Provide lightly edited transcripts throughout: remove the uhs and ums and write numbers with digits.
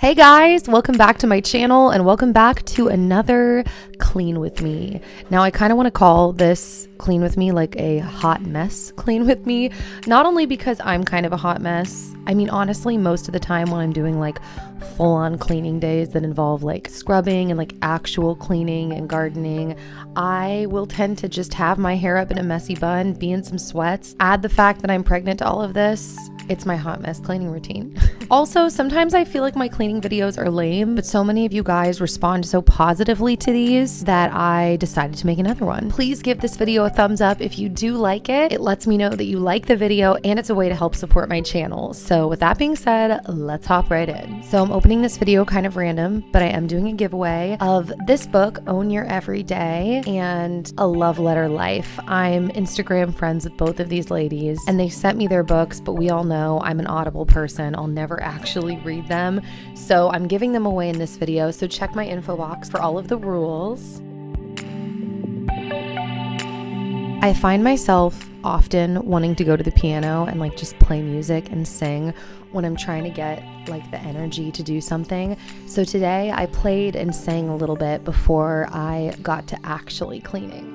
Hey guys, welcome back to my channel and welcome back to another clean with me. Now I kind of want to call this clean with me like a hot mess clean with me, not only because I'm kind of a hot mess. I mean, honestly, most of the time when I'm doing like full-on cleaning days that involve like scrubbing and like actual cleaning and gardening, I will tend to just have my hair up in a messy bun, be in some sweats. Add the fact that I'm pregnant to all of this, it's my hot mess cleaning routine. Also, sometimes I feel like my cleaning videos are lame, but so many of you guys respond so positively to these that I decided to make another one. Please give this video a thumbs up if you do like it. It lets me know that you like the video and it's a way to help support my channel. So with that being said, let's hop right in. So I'm opening this video kind of random, but I am doing a giveaway of this book, Own Your Everyday, and A Love Letter Life. I'm Instagram friends with both of these ladies and they sent me their books, but we all know I'm an Audible person. I'll never actually read them. So I'm giving them away in this video. So check my info box for all of the rules. I find myself often wanting to go to the piano and like just play music and sing when I'm trying to get like the energy to do something. So today I played and sang a little bit before I got to actually cleaning.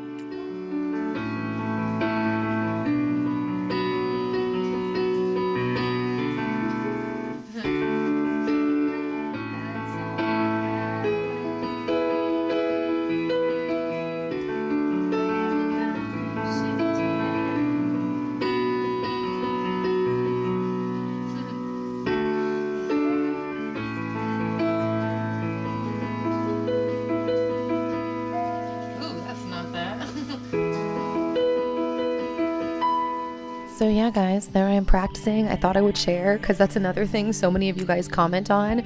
So yeah, guys, there I am practicing. I thought I would share because that's another thing so many of you guys comment on.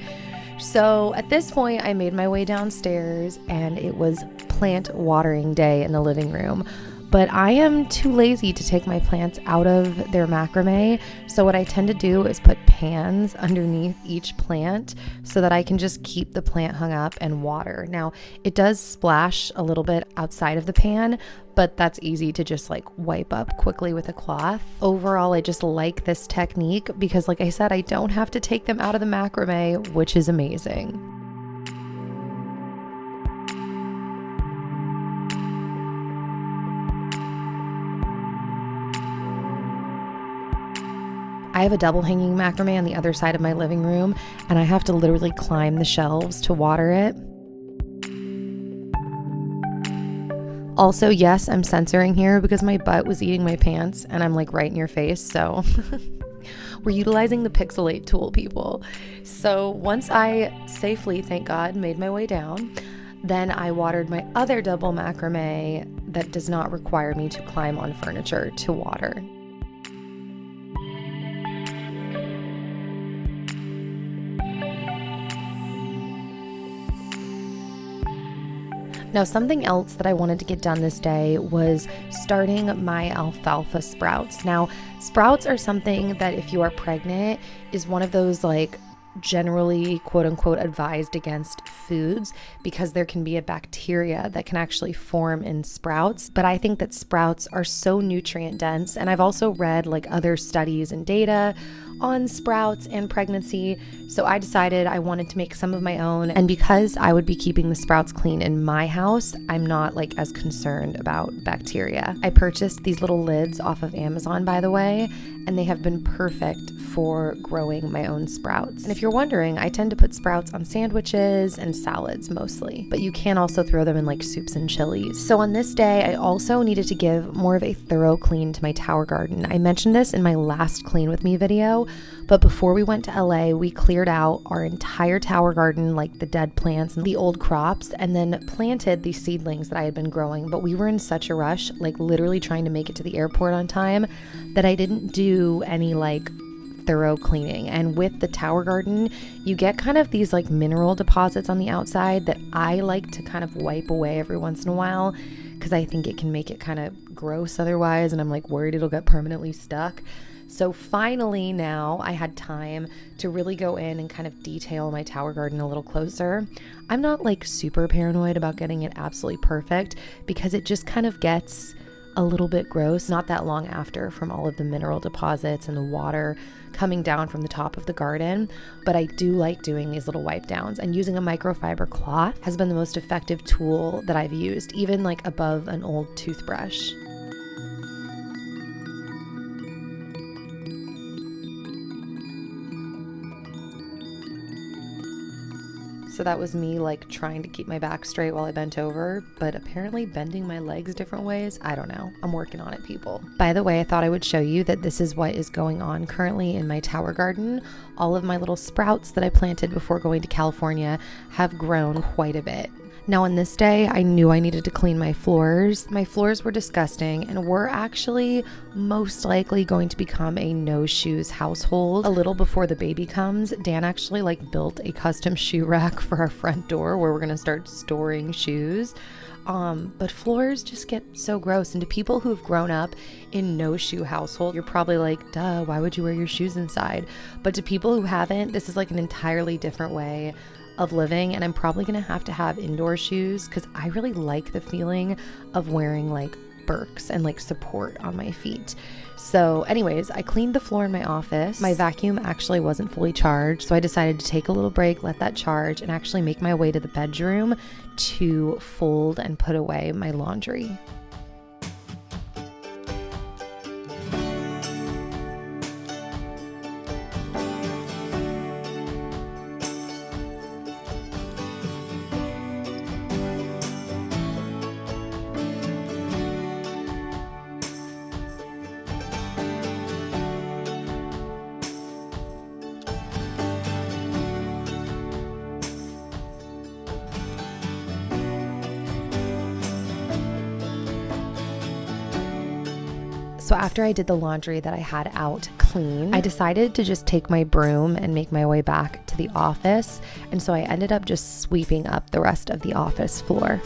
So at this point, I made my way downstairs and it was plant watering day in the living room. But I am too lazy to take my plants out of their macrame. So what I tend to do is put pans underneath each plant so that I can just keep the plant hung up and water. Now, it does splash a little bit outside of the pan, but that's easy to just like wipe up quickly with a cloth. Overall, I just like this technique because like I said, I don't have to take them out of the macrame, which is amazing. I have a double hanging macrame on the other side of my living room and I have to literally climb the shelves to water it. Also, yes, I'm censoring here because my butt was eating my pants and I'm like right in your face, so we're utilizing the Pixelate tool, people. So once I safely, thank God, made my way down, then I watered my other double macrame that does not require me to climb on furniture to water. Now, something else that I wanted to get done this day was starting my alfalfa sprouts. Now, sprouts are something that if you are pregnant is one of those like generally quote unquote advised against foods because there can be a bacteria that can actually form in sprouts. But I think that sprouts are so nutrient dense, and I've also read like other studies and data on sprouts and pregnancy, so I decided I wanted to make some of my own. And because I would be keeping the sprouts clean in my house, I'm not like as concerned about bacteria. I purchased these little lids off of Amazon, by the way, and they have been perfect for growing my own sprouts. And if you're wondering, I tend to put sprouts on sandwiches and salads mostly, but you can also throw them in like soups and chilies. So on this day, I also needed to give more of a thorough clean to my tower garden. I mentioned this in my last clean with me video, but before we went to LA, we cleared out our entire tower garden, like the dead plants and the old crops, and then planted the seedlings that I had been growing. But we were in such a rush, like literally trying to make it to the airport on time, that I didn't do any like thorough cleaning. And with the tower garden, you get kind of these like mineral deposits on the outside that I like to kind of wipe away every once in a while because I think it can make it kind of gross otherwise, and I'm like worried it'll get permanently stuck. So finally now I had time to really go in and kind of detail my tower garden a little closer. I'm not like super paranoid about getting it absolutely perfect because it just kind of gets a little bit gross not that long after from all of the mineral deposits and the water coming down from the top of the garden. But I do like doing these little wipe downs, and using a microfiber cloth has been the most effective tool that I've used, even like above an old toothbrush. So that was me like trying to keep my back straight while I bent over, but apparently bending my legs different ways. I don't know. I'm working on it, people. By the way, I thought I would show you that this is what is going on currently in my tower garden. All of my little sprouts that I planted before going to California have grown quite a bit. Now on this day, I knew I needed to clean my floors. My floors were disgusting, and we're actually most likely going to become a no shoes household. A little before the baby comes, Dan actually like built a custom shoe rack for our front door where we're gonna start storing shoes. But floors just get so gross. And to people who've grown up in no shoe household, you're probably like, duh, why would you wear your shoes inside? But to people who haven't, this is like an entirely different way of living, and I'm probably gonna have to have indoor shoes because I really like the feeling of wearing like Birks and like support on my feet. So anyways, I cleaned the floor in my office. My vacuum actually wasn't fully charged, so I decided to take a little break, let that charge, and actually make my way to the bedroom to fold and put away my laundry. So after I did the laundry that I had out clean, I decided to just take my broom and make my way back to the office. And so I ended up just sweeping up the rest of the office floor.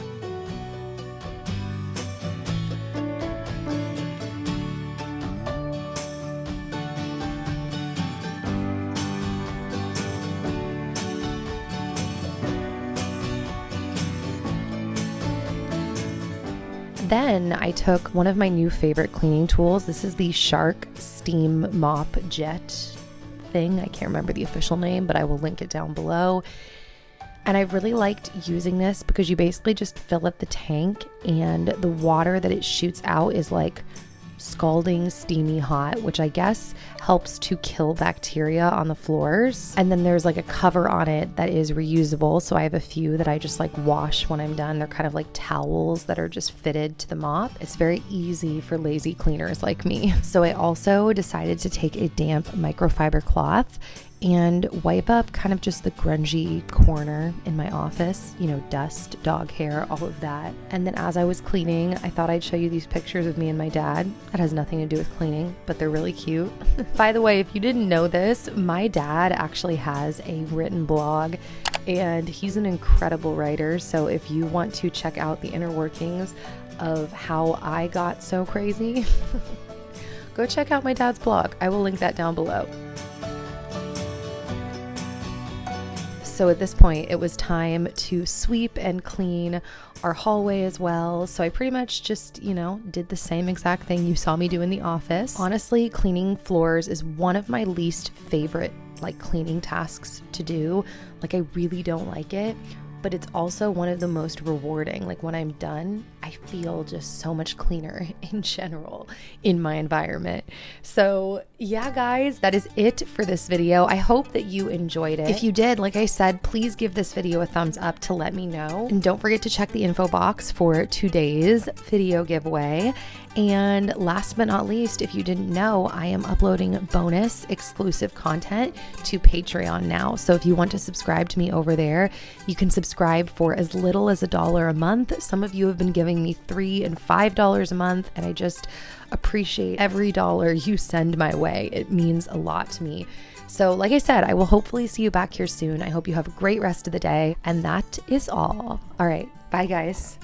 Then I took one of my new favorite cleaning tools. This is the Shark Steam Mop Jet thing. I can't remember the official name, but I will link it down below. And I really liked using this because you basically just fill up the tank and the water that it shoots out is like scalding, steamy hot, which I guess helps to kill bacteria on the floors. And then there's like a cover on it that is reusable. So I have a few that I just like wash when I'm done. They're kind of like towels that are just fitted to the mop. It's very easy for lazy cleaners like me. So I also decided to take a damp microfiber cloth and wipe up kind of just the grungy corner in my office, you know, dust, dog hair, all of that. And then as I was cleaning, I thought I'd show you these pictures of me and my dad. That has nothing to do with cleaning, but they're really cute. By the way, if you didn't know this, my dad actually has a written blog and he's an incredible writer. So if you want to check out the inner workings of how I got so crazy, go check out my dad's blog. I will link that down below. So at this point, it was time to sweep and clean our hallway as well. So I pretty much just, you know, did the same exact thing you saw me do in the office. Honestly, cleaning floors is one of my least favorite like cleaning tasks to do. Like I really don't like it, but it's also one of the most rewarding. Like when I'm done, I feel just so much cleaner in general in my environment. So yeah, guys, that is it for this video. I hope that you enjoyed it. If you did, like I said, please give this video a thumbs up to let me know. And don't forget to check the info box for today's video giveaway. And last but not least, if you didn't know, I am uploading bonus exclusive content to Patreon now. So if you want to subscribe to me over there, you can subscribe for as little as $1 a month. Some of you have been giving me $3 and $5 a month, and I just appreciate every dollar you send my way. It means a lot to me. So like I said, I will hopefully see you back here soon. I hope you have a great rest of the day. And that is all. All right. Bye, guys.